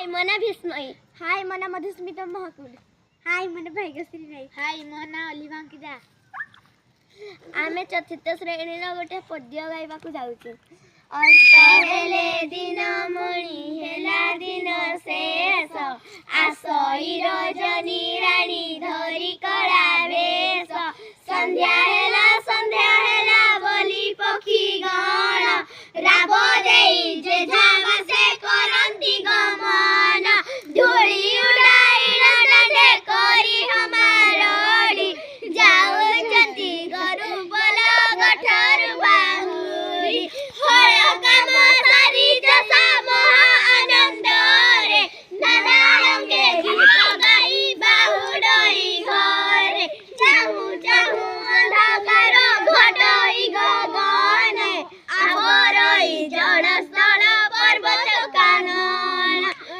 हाय मो ना भीष्मयी। हाय मो ना मधुस्मिता महाकुल। हाय मो ना भाग्यश्री नायक। हाय मो ना अलिवांकिता। आमे चतुर्थ श्रेणी गोटे पद्य गाइबाकू जाउछु। अष्टहेले दिन मणि हेला दिन शेष आसई रजनी रानी धरी कला बेश संध्या